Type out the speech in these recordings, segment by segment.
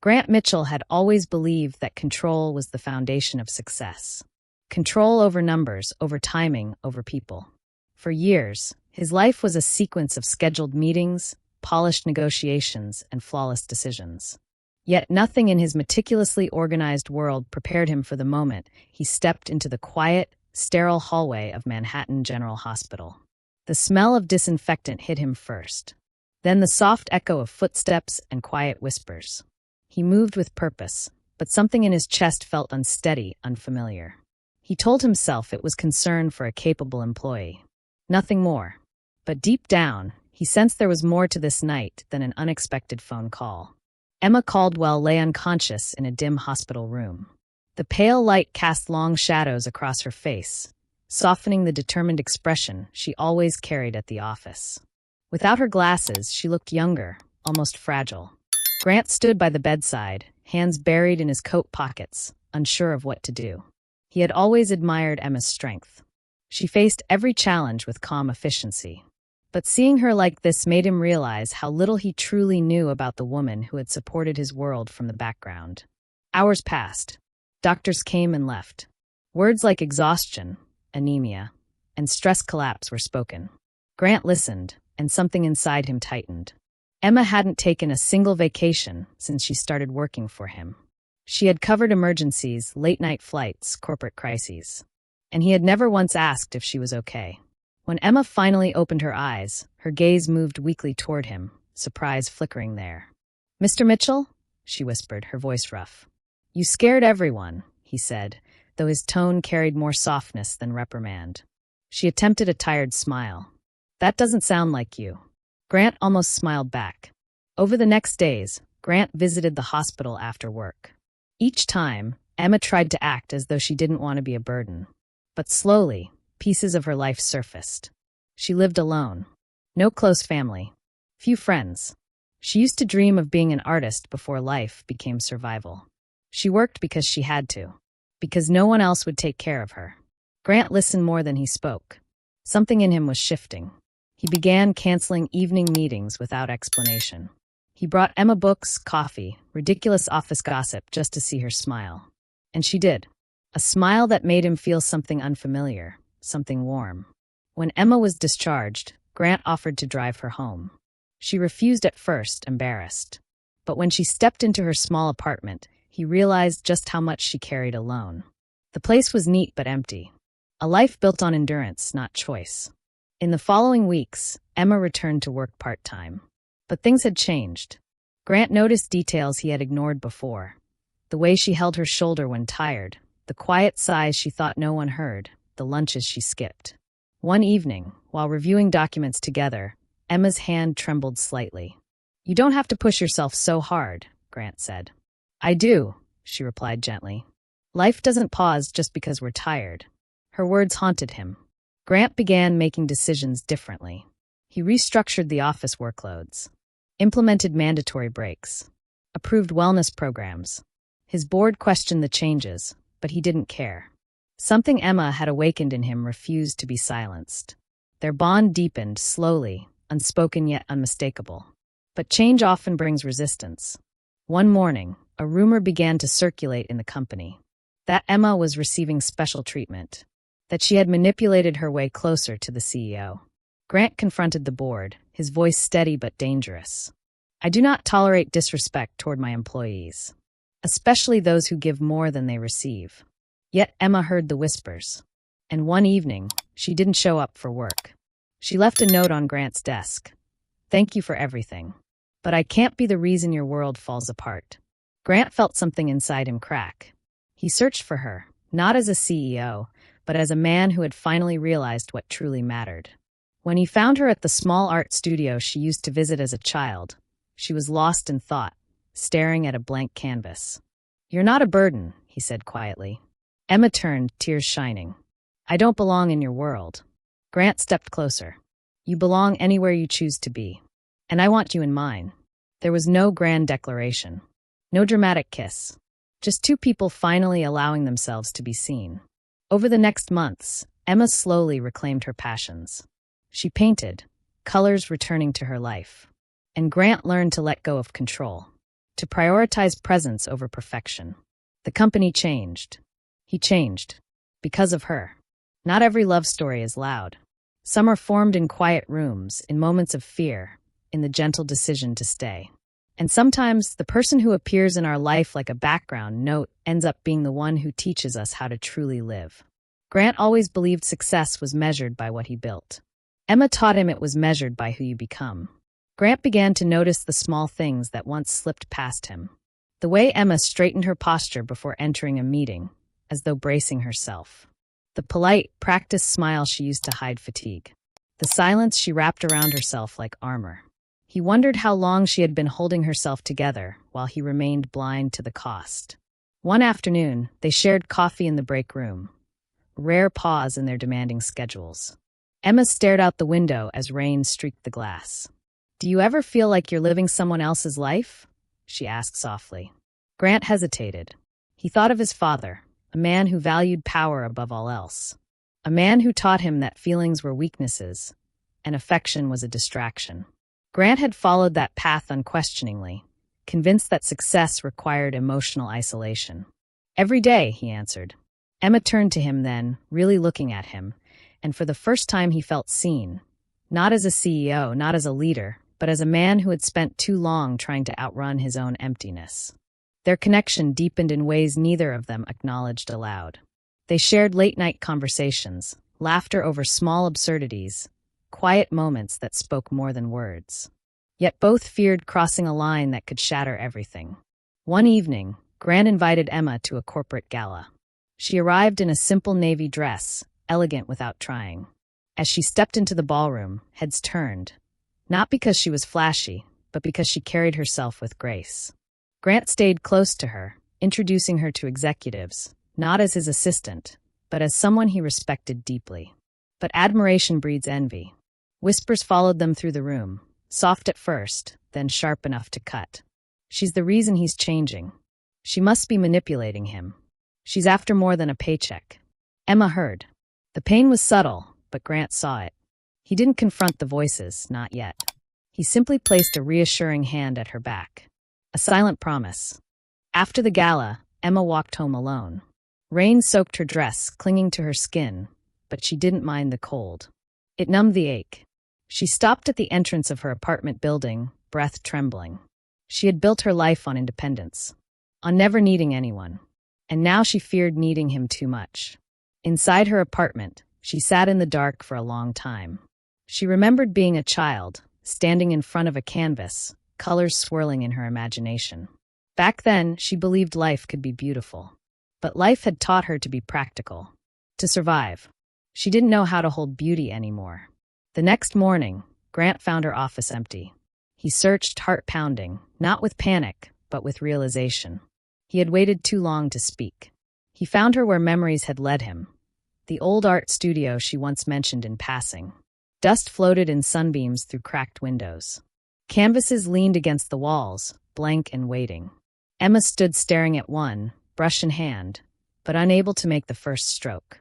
Grant Mitchell had always believed that control was the foundation of success. Control over numbers, over timing, over people. For years, his life was a sequence of scheduled meetings, polished negotiations, and flawless decisions. Yet nothing in his meticulously organized world prepared him for the moment he stepped into the quiet, sterile hallway of Manhattan General Hospital. The smell of disinfectant hit him first. Then the soft echo of footsteps and quiet whispers. He moved with purpose, but something in his chest felt unsteady, unfamiliar. He told himself it was concern for a capable employee. Nothing more. But deep down, he sensed there was more to this night than an unexpected phone call. Emma Caldwell lay unconscious in a dim hospital room. The pale light cast long shadows across her face, softening the determined expression she always carried at the office. Without her glasses, she looked younger, almost fragile. Grant stood by the bedside, hands buried in his coat pockets, unsure of what to do. He had always admired Emma's strength. She faced every challenge with calm efficiency. But seeing her like this made him realize how little he truly knew about the woman who had supported his world from the background. Hours passed. Doctors came and left. Words like exhaustion, anemia, and stress collapse were spoken. Grant listened, and something inside him tightened. Emma hadn't taken a single vacation since she started working for him. She had covered emergencies, late-night flights, corporate crises. And he had never once asked if she was okay. When Emma finally opened her eyes, her gaze moved weakly toward him, surprise flickering there. "Mr. Mitchell?" she whispered, her voice rough. "You scared everyone," he said, though his tone carried more softness than reprimand. She attempted a tired smile. "That doesn't sound like you." Grant almost smiled back. Over the next days, Grant visited the hospital after work. Each time, Emma tried to act as though she didn't want to be a burden. But slowly, pieces of her life surfaced. She lived alone. No close family. Few friends. She used to dream of being an artist before life became survival. She worked because she had to. Because no one else would take care of her. Grant listened more than he spoke. Something in him was shifting. He began canceling evening meetings without explanation. He brought Emma books, coffee, ridiculous office gossip just to see her smile. And she did. A smile that made him feel something unfamiliar, something warm. When Emma was discharged, Grant offered to drive her home. She refused at first, embarrassed. But when she stepped into her small apartment, he realized just how much she carried alone. The place was neat but empty. A life built on endurance, not choice. In the following weeks, Emma returned to work part-time. But things had changed. Grant noticed details he had ignored before. The way she held her shoulder when tired, the quiet sighs she thought no one heard, the lunches she skipped. One evening, while reviewing documents together, Emma's hand trembled slightly. "You don't have to push yourself so hard," Grant said. "I do," she replied gently. "Life doesn't pause just because we're tired." Her words haunted him. Grant began making decisions differently. He restructured the office workloads, implemented mandatory breaks, approved wellness programs. His board questioned the changes, but he didn't care. Something Emma had awakened in him refused to be silenced. Their bond deepened slowly, unspoken yet unmistakable. But change often brings resistance. One morning, a rumor began to circulate in the company that Emma was receiving special treatment, that she had manipulated her way closer to the CEO. Grant confronted the board, his voice steady but dangerous. "I do not tolerate disrespect toward my employees, especially those who give more than they receive." Yet Emma heard the whispers. And one evening, she didn't show up for work. She left a note on Grant's desk. "Thank you for everything. But I can't be the reason your world falls apart." Grant felt something inside him crack. He searched for her, not as a CEO, but as a man who had finally realized what truly mattered. When he found her at the small art studio she used to visit as a child, she was lost in thought, staring at a blank canvas. "You're not a burden," he said quietly. Emma turned, tears shining. "I don't belong in your world." Grant stepped closer. "You belong anywhere you choose to be. And I want you in mine." There was no grand declaration. No dramatic kiss. Just two people finally allowing themselves to be seen. Over the next months, Emma slowly reclaimed her passions. She painted, colors returning to her life. And Grant learned to let go of control. to prioritize presence over perfection. The company changed. He changed. Because of her. Not every love story is loud. Some are formed in quiet rooms, in moments of fear, in the gentle decision to stay. And sometimes, the person who appears in our life like a background note ends up being the one who teaches us how to truly live. Grant always believed success was measured by what he built. Emma taught him it was measured by who you become. Grant began to notice the small things that once slipped past him. The way Emma straightened her posture before entering a meeting, as though bracing herself. The polite, practiced smile she used to hide fatigue. The silence she wrapped around herself like armor. He wondered how long she had been holding herself together while he remained blind to the cost. One afternoon, they shared coffee in the break room. A rare pause in their demanding schedules. Emma stared out the window as rain streaked the glass. "Do you ever feel like you're living someone else's life?" she asked softly. Grant hesitated. He thought of his father, a man who valued power above all else. A man who taught him that feelings were weaknesses, and affection was a distraction. Grant had followed that path unquestioningly, convinced that success required emotional isolation. "Every day," he answered. Emma turned to him then, really looking at him, and for the first time he felt seen. Not as a CEO, not as a leader, but as a man who had spent too long trying to outrun his own emptiness. Their connection deepened in ways neither of them acknowledged aloud. They shared late-night conversations, laughter over small absurdities, quiet moments that spoke more than words. Yet both feared crossing a line that could shatter everything. One evening, Grant invited Emma to a corporate gala. She arrived in a simple navy dress, elegant without trying. As she stepped into the ballroom, heads turned, not because she was flashy, but because she carried herself with grace. Grant stayed close to her, introducing her to executives, not as his assistant, but as someone he respected deeply. But admiration breeds envy. Whispers followed them through the room, soft at first, then sharp enough to cut. "She's the reason he's changing. She must be manipulating him. She's after more than a paycheck." Emma heard. The pain was subtle, but Grant saw it. He didn't confront the voices, not yet. He simply placed a reassuring hand at her back. A silent promise. After the gala, Emma walked home alone. Rain soaked her dress, clinging to her skin, but she didn't mind the cold. It numbed the ache. She stopped at the entrance of her apartment building, breath trembling. She had built her life on independence, on never needing anyone. And now she feared needing him too much. Inside her apartment, she sat in the dark for a long time. She remembered being a child, standing in front of a canvas, colors swirling in her imagination. Back then, she believed life could be beautiful. But life had taught her to be practical, to survive. She didn't know how to hold beauty anymore. The next morning, Grant found her office empty. He searched, heart pounding, not with panic, but with realization. He had waited too long to speak. He found her where memories had led him. The old art studio she once mentioned in passing. Dust floated in sunbeams through cracked windows. Canvases leaned against the walls, blank and waiting. Emma stood staring at one, brush in hand, but unable to make the first stroke.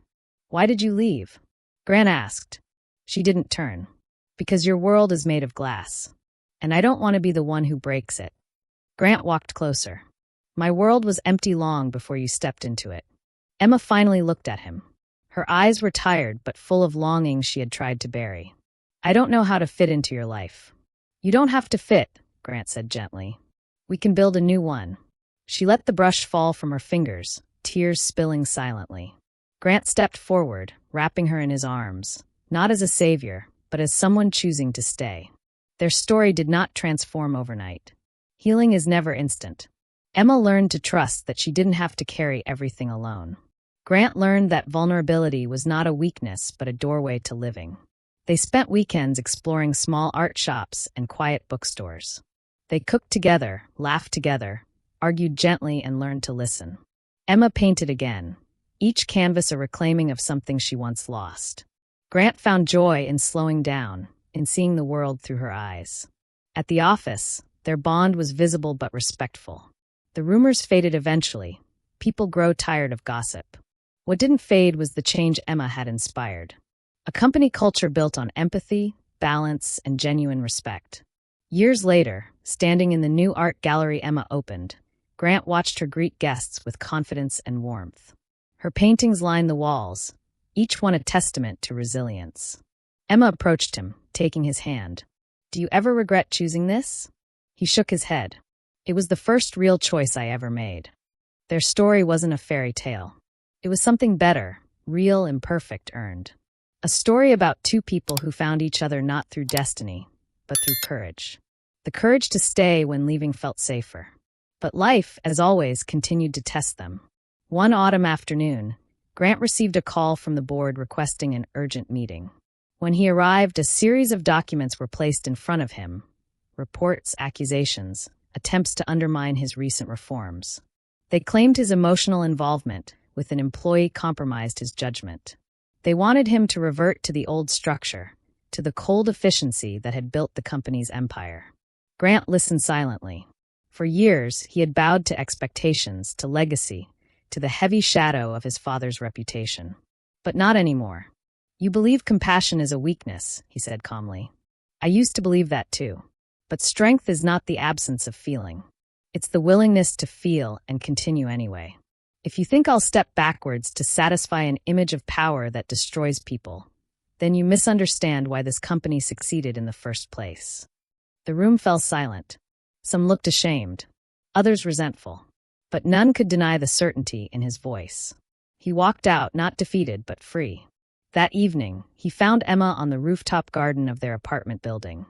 "Why did you leave?" Grant asked. She didn't turn. "Because your world is made of glass, and I don't want to be the one who breaks it." Grant walked closer. "My world was empty long before you stepped into it." Emma finally looked at him. Her eyes were tired but full of longing she had tried to bury. "I don't know how to fit into your life." "You don't have to fit," Grant said gently. "We can build a new one." She let the brush fall from her fingers, tears spilling silently. Grant stepped forward, wrapping her in his arms, not as a savior, but as someone choosing to stay. Their story did not transform overnight. Healing is never instant. Emma learned to trust that she didn't have to carry everything alone. Grant learned that vulnerability was not a weakness but a doorway to living. They spent weekends exploring small art shops and quiet bookstores. They cooked together, laughed together, argued gently, and learned to listen. Emma painted again, each canvas a reclaiming of something she once lost. Grant found joy in slowing down, in seeing the world through her eyes. At the office, their bond was visible but respectful. The rumors faded eventually. People grow tired of gossip. What didn't fade was the change Emma had inspired. A company culture built on empathy, balance, and genuine respect. Years later, standing in the new art gallery Emma opened, Grant watched her greet guests with confidence and warmth. Her paintings lined the walls, each one a testament to resilience. Emma approached him, taking his hand. "Do you ever regret choosing this?" He shook his head. "It was the first real choice I ever made." Their story wasn't a fairy tale. It was something better, real, imperfect, earned. A story about two people who found each other not through destiny, but through courage. The courage to stay when leaving felt safer. But life, as always, continued to test them. One autumn afternoon, Grant received a call from the board requesting an urgent meeting. When he arrived, a series of documents were placed in front of him. Reports, accusations, attempts to undermine his recent reforms. They claimed his emotional involvement with an employee compromised his judgment. They wanted him to revert to the old structure, to the cold efficiency that had built the company's empire. Grant listened silently. For years, he had bowed to expectations, to legacy, to the heavy shadow of his father's reputation. But not anymore. "You believe compassion is a weakness," he said calmly. "I used to believe that too. But strength is not the absence of feeling. It's the willingness to feel and continue anyway. If you think I'll step backwards to satisfy an image of power that destroys people, then you misunderstand why this company succeeded in the first place." The room fell silent. Some looked ashamed, others resentful, but none could deny the certainty in his voice. He walked out, not defeated, but free. That evening, he found Emma on the rooftop garden of their apartment building.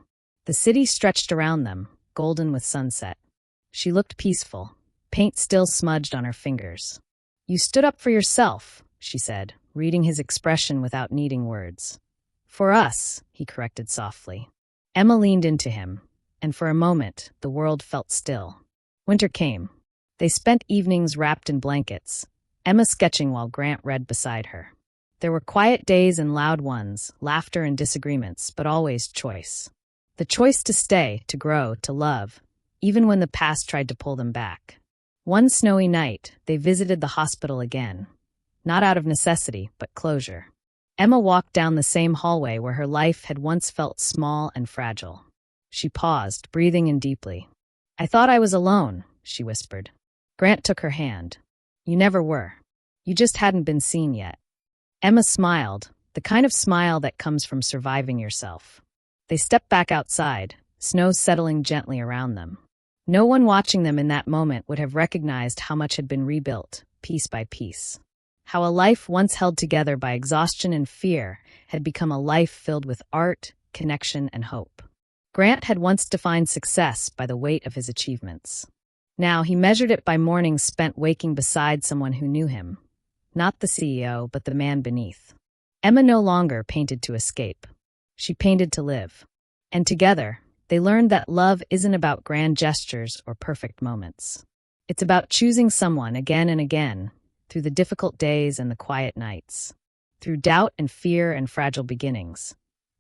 The city stretched around them, golden with sunset. She looked peaceful, paint still smudged on her fingers. "You stood up for yourself," she said, reading his expression without needing words. "For us," he corrected softly. Emma leaned into him, and for a moment, the world felt still. Winter came. They spent evenings wrapped in blankets, Emma sketching while Grant read beside her. There were quiet days and loud ones, laughter and disagreements, but always choice. The choice to stay, to grow, to love, even when the past tried to pull them back. One snowy night, they visited the hospital again. Not out of necessity, but closure. Emma walked down the same hallway where her life had once felt small and fragile. She paused, breathing in deeply. "I thought I was alone," she whispered. Grant took her hand. "You never were. You just hadn't been seen yet." Emma smiled, the kind of smile that comes from surviving yourself. They stepped back outside, snow settling gently around them. No one watching them in that moment would have recognized how much had been rebuilt, piece by piece. How a life once held together by exhaustion and fear had become a life filled with art, connection, and hope. Grant had once defined success by the weight of his achievements. Now he measured it by mornings spent waking beside someone who knew him. Not the CEO, but the man beneath. Emma no longer painted to escape. She painted to live. And together, they learned that love isn't about grand gestures or perfect moments. It's about choosing someone again and again, through the difficult days and the quiet nights, through doubt and fear and fragile beginnings.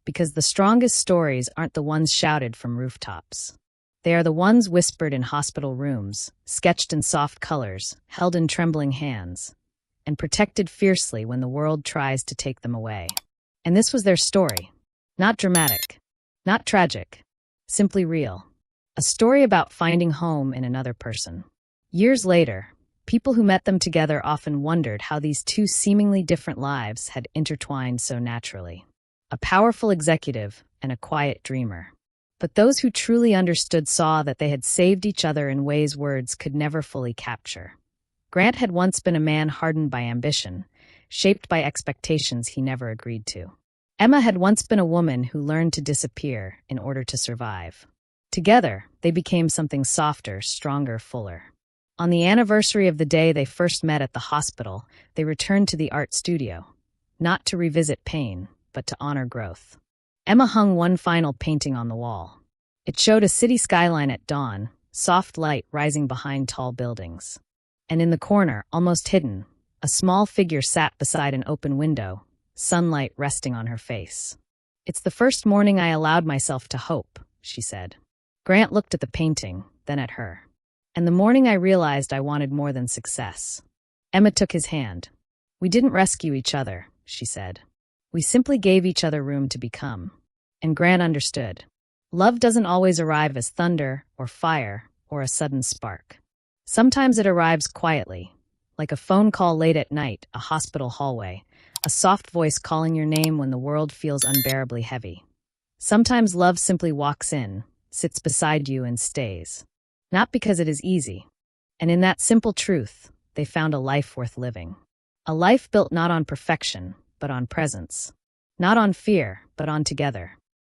Because the strongest stories aren't the ones shouted from rooftops. They are the ones whispered in hospital rooms, sketched in soft colors, held in trembling hands, and protected fiercely when the world tries to take them away. And this was their story. Not dramatic, not tragic, simply real. A story about finding home in another person. Years later, people who met them together often wondered how these two seemingly different lives had intertwined so naturally. A powerful executive and a quiet dreamer. But those who truly understood saw that they had saved each other in ways words could never fully capture. Grant had once been a man hardened by ambition, shaped by expectations he never agreed to. Emma had once been a woman who learned to disappear in order to survive. Together, they became something softer, stronger, fuller. On the anniversary of the day they first met at the hospital, they returned to the art studio, not to revisit pain, but to honor growth. Emma hung one final painting on the wall. It showed a city skyline at dawn, soft light rising behind tall buildings. And in the corner, almost hidden, a small figure sat beside an open window, sunlight resting on her face. "It's the first morning I allowed myself to hope," she said. Grant looked at the painting, then at her. "And the morning I realized I wanted more than success." Emma took his hand. "We didn't rescue each other," she said. "We simply gave each other room to become." And Grant understood. Love doesn't always arrive as thunder or fire or a sudden spark. Sometimes it arrives quietly, like a phone call late at night, a hospital hallway, a soft voice calling your name when the world feels unbearably heavy. Sometimes love simply walks in, sits beside you, and stays. Not because it is easy. And in that simple truth, they found a life worth living. A life built not on perfection, but on presence. Not on fear, but on together.